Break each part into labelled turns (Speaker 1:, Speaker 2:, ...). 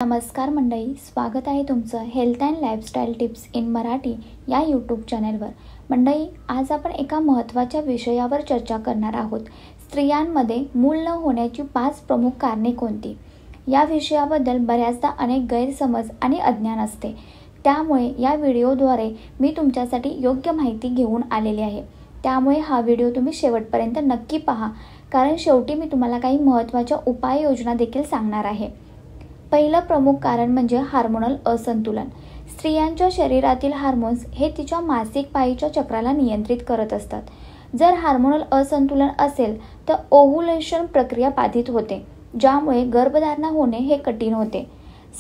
Speaker 1: नमस्कार मंडळी, स्वागत आहे तुमचं health and lifestyle tips in Marathi या यूट्यूब चॅनलवर। मंडळी, आज आपण एका महत्त्वाच्या विषयावर चर्चा करणार आहोत। स्त्रियांमध्ये मूल न होण्याची 5 प्रमुख कारणे कोणती? या विषयाबद्दल बऱ्याचदा अनेक गैरसमज आणि अज्ञान असते। त्यामुळे या व्हिडिओद्वारे मी तुमच्यासाठी योग्य माहिती घेऊन आलेली आहे। त्यामुळे हा व्हिडिओ तुम्ही शेवटपर्यंत नक्की पहा, कारण शेवटी मी तुम्हाला काही महत्त्वाच्या उपाययोजना देखील सांगणार आहे। पहिलं प्रमुख कारण म्हणजे हार्मोनल असंतुलन। स्त्रियांच्या शरीरातील हार्मोन्स हे तिच्या मासिक पाळीच्या चक्राला नियंत्रित करत असतात। जर हार्मोनल असंतुलन असेल तर ओव्ह्युलेशन प्रक्रिया बाधित होते, ज्यामुळे गर्भधारणा होणे हे कठीण होते।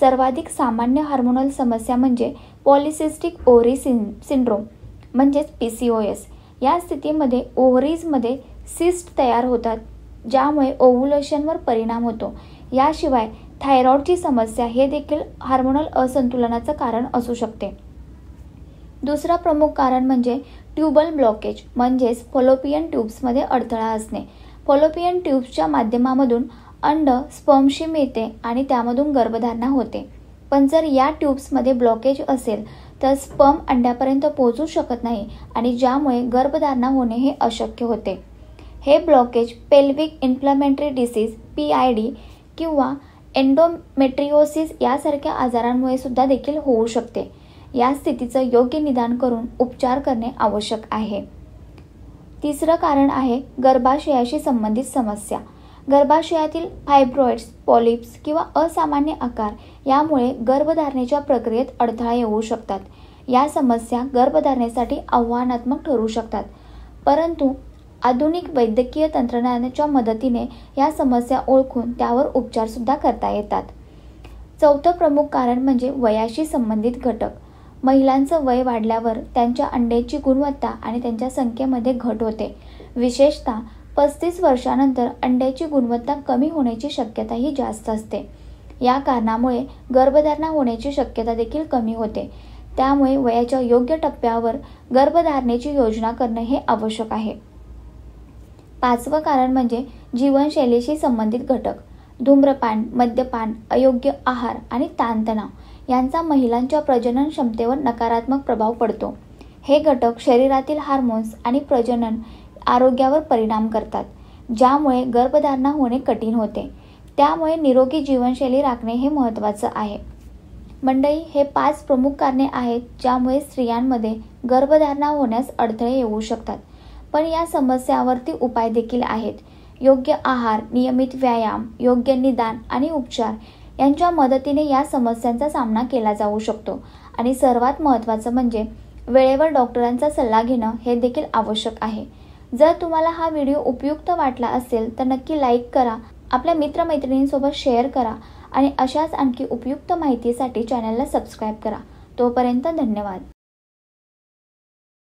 Speaker 1: सर्वाधिक सामान्य हार्मोनल समस्या म्हणजे पॉलिसिस्टिक ओव्हरी सिंड्रोम म्हणजेच PCOS। या स्थितीमध्ये ओव्हरीजमध्ये सिस्ट तयार होतात, ज्यामुळे ओव्ह्युलेशनवर परिणाम होतो। याशिवाय थायरॉइडची समस्या हे देखील हार्मोनल असंतुलनाचं कारण असू शकते। दुसरा प्रमुख कारण म्हणजे ट्यूबल ब्लॉकेज म्हणजेच फॉलोपियन ट्यूब्समध्ये अडथळा असणे। फॉलोपियन ट्यूब्सच्या माध्यमामधून अंड स्पर्मशी मिळते आणि त्यामधून गर्भधारणा होते। पण जर या ट्यूब्समध्ये ब्लॉकेज असेल तर स्पर्म अंड्यापर्यंत पोहोचू शकत नाही आणि ज्यामुळे गर्भधारणा होणे हे अशक्य होते। हे blockage pelvic inflammatory disease PID किंवा एंडोमेट्रियोसिस यासारख्या आजारांमुळे सुद्धा देखील होऊ शकते। या स्थितीचं योग्य निदान करून उपचार करणे आवश्यक आहे। तिसरं कारण आहे गर्भाशयाशी संबंधित समस्या। गर्भाशयातील फायब्रॉइड्स, पॉलिप्स किंवा असामान्य आकार यामुळे गर्भधारणेच्या प्रक्रियेत अडथळा येऊ शकतात। या समस्या गर्भधारणेसाठी आव्हानात्मक ठरू शकतात, परंतु आधुनिक वैद्यकीय तंत्रज्ञानाच्या मदतीने या समस्या ओळखून त्यावर उपचार सुद्धा करता येतात। चौथं प्रमुख कारण म्हणजे वयाशी संबंधित घटक। महिलांचं वय वाढल्यावर त्यांच्या अंड्याची गुणवत्ता आणि त्यांच्या संख्येमध्ये घट होते। विशेषतः 35 वर्षानंतर अंड्याची गुणवत्ता कमी होण्याची शक्यताही जास्त असते। या कारणामुळे गर्भधारणा होण्याची शक्यता देखील कमी होते। त्यामुळे वयाच्या योग्य टप्प्यावर गर्भधारणेची योजना करणे हे आवश्यक आहे। पाचवं कारण म्हणजे जीवनशैलीशी संबंधित घटक। धूम्रपान, मद्यपान, अयोग्य आहार आणि ताणतणाव यांचा महिलांच्या प्रजनन क्षमतेवर नकारात्मक प्रभाव पडतो। हे घटक शरीरातील हार्मोन्स आणि प्रजनन आरोग्यावर परिणाम करतात, ज्यामुळे गर्भधारणा होणे कठीण होते। त्यामुळे निरोगी जीवनशैली राखणे हे महत्त्वाचं आहे। मंडळी, हे 5 प्रमुख कारणे आहेत ज्यामुळे स्त्रियांमध्ये गर्भधारणा होण्यास अडथळे येऊ शकतात। पण या समस्यावरती उपाय देखील आहेत। योग्य आहार, नियमित व्यायाम, योग्य निदान आणि उपचार यांच्या मदतीने या समस्यांचा सामना केला जाऊ शकतो। आणि सर्वात महत्त्वाचं म्हणजे वेळेवर डॉक्टरांचा सल्ला घेणं हे देखील आवश्यक आहे। जर तुम्हाला हा व्हिडिओ उपयुक्त वाटला असेल तर नक्की लाईक करा, आपल्या मित्रमैत्रिणींसोबत शेअर करा आणि अशाच आणखी उपयुक्त माहितीसाठी चॅनलला सबस्क्राईब करा। तोपर्यंत धन्यवाद।